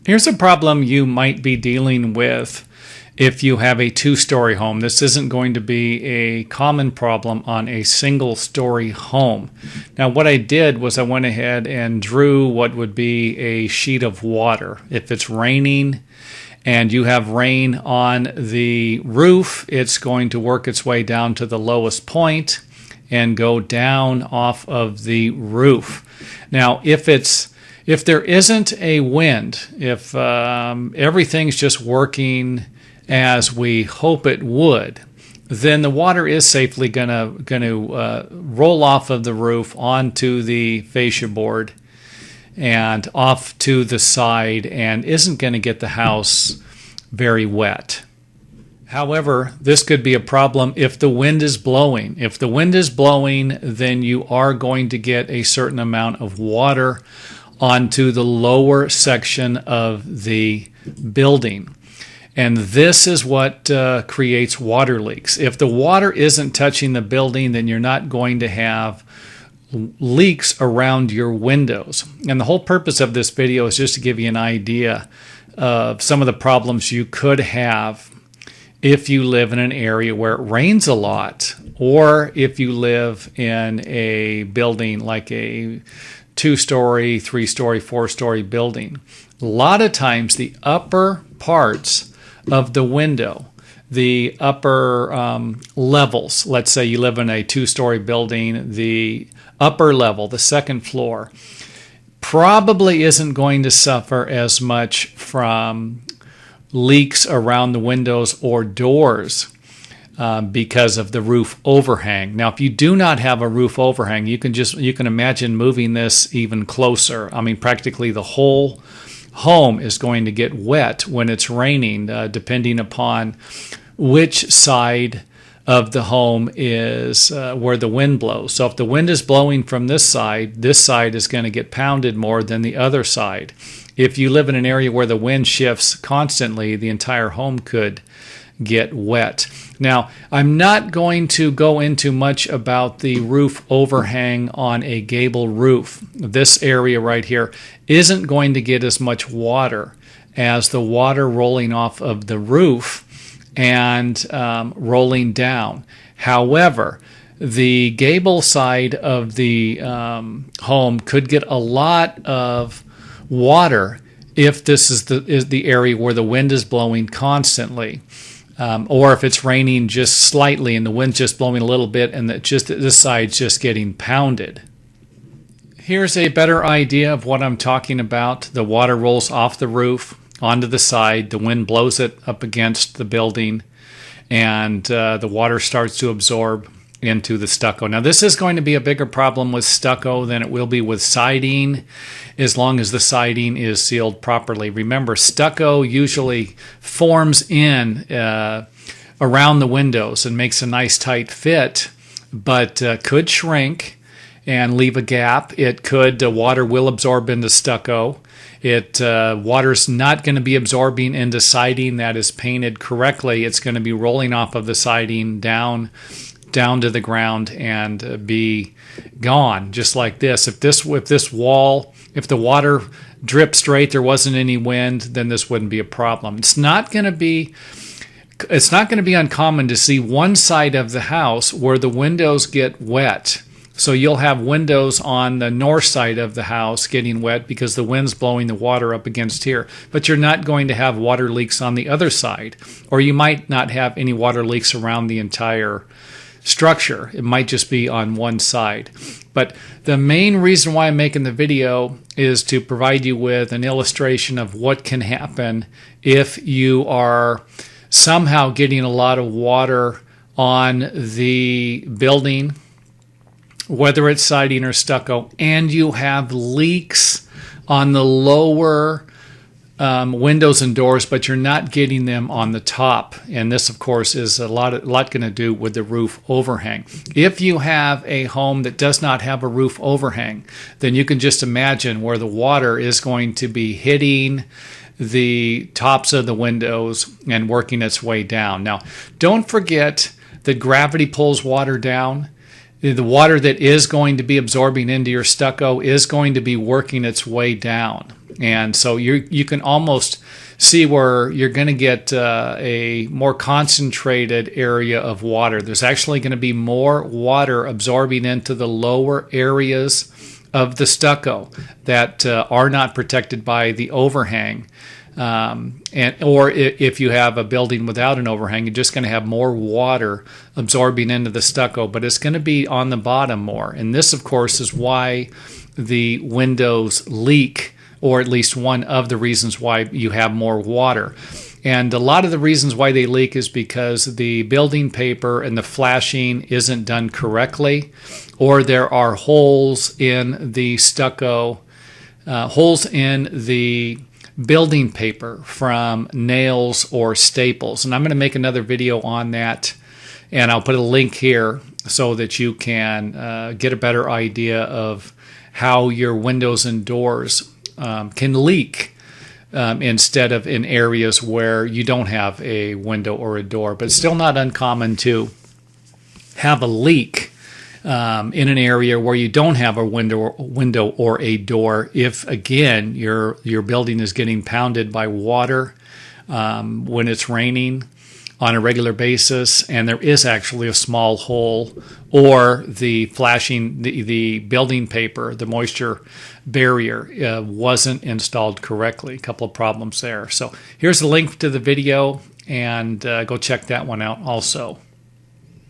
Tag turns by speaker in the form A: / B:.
A: Here's a problem you might be dealing with if you have a two-story home. This isn't going to be a common problem on a single-story home. Now, what I did was I went ahead and drew what would be a sheet of water. If it's raining and you have rain on the roof, it's going to work its way down to the lowest point and go down off of the roof. Now, if there isn't a wind, if everything's just working as we hope it would, then the water is safely going to roll off of the roof onto the fascia board and off to the side and isn't going to get the house very wet. However, this could be a problem if the wind is blowing. If the wind is blowing, then you are going to get a certain amount of water onto the lower section of the building. And this is what creates water leaks. If the water isn't touching the building, then you're not going to have leaks around your windows. And the whole purpose of this video is just to give you an idea of some of the problems you could have if you live in an area where it rains a lot, or if you live in a building like a 2-story, 3-story, 4-story building. A lot of times the upper parts of the window, the upper levels, let's say you live in a 2-story building, the upper level, the second floor, probably isn't going to suffer as much from leaks around the windows or doors because of the roof overhang. Now, if you do not have a roof overhang, you can imagine moving this even closer. I mean, practically the whole home is going to get wet when it's raining, depending upon which side of the home is where the wind blows. So if the wind is blowing from this side is going to get pounded more than the other side. If you live in an area where the wind shifts constantly, the entire home could get wet. Now, I'm not going to go into much about the roof overhang on a gable roof. This area right here isn't going to get as much water as the water rolling off of the roof and rolling down. However, the gable side of the home could get a lot of water if this is the area where the wind is blowing constantly, or if it's raining just slightly and the wind's just blowing a little bit and this side's just getting pounded. Here's a better idea of what I'm talking about. The water rolls off the roof onto the side, the wind blows it up against the building, and the water starts to absorb into the stucco. Now, this is going to be a bigger problem with stucco than it will be with siding, as long as the siding is sealed properly. Remember, stucco usually forms in around the windows and makes a nice tight fit, but could shrink and leave a gap. It could, water will absorb into stucco. Water's not going to be absorbing into siding that is painted correctly. It's going to be rolling off of the siding down to the ground and be gone, just like this. If the water dripped straight, there wasn't any wind, then this wouldn't be a problem. It's not going to be uncommon to see one side of the house where the windows get wet. So you'll have windows on the north side of the house getting wet because the wind's blowing the water up against here. But you're not going to have water leaks on the other side, or you might not have any water leaks around the entire structure. It might just be on one side. But the main reason why I'm making the video is to provide you with an illustration of what can happen if you are somehow getting a lot of water on the building, whether it's siding or stucco, and you have leaks on the lower windows and doors, but you're not getting them on the top. And this, of course, is a lot going to do with the roof overhang. If you have a home that does not have a roof overhang, then you can just imagine where the water is going to be hitting the tops of the windows and working its way down. Now, don't forget that gravity pulls water down. The water that is going to be absorbing into your stucco is going to be working its way down. And so you can almost see where you're going to get a more concentrated area of water. There's actually going to be more water absorbing into the lower areas of the stucco that are not protected by the overhang. Or if you have a building without an overhang, you're just going to have more water absorbing into the stucco, but it's going to be on the bottom more. And this, of course, is why the windows leak, or at least one of the reasons why you have more water. And a lot of the reasons why they leak is because the building paper and the flashing isn't done correctly, or there are holes in the stucco, holes in the building paper from nails or staples. And I'm going to make another video on that, and I'll put a link here so that you can get a better idea of how your windows and doors can leak instead of in areas where you don't have a window or a door. But it's still not uncommon to have a leak in an area where you don't have a window or a door if, again, your building is getting pounded by water when it's raining on a regular basis, and there is actually a small hole, or the flashing, the building paper, the moisture barrier wasn't installed correctly. A couple of problems there. So here's the link to the video, and go check that one out also.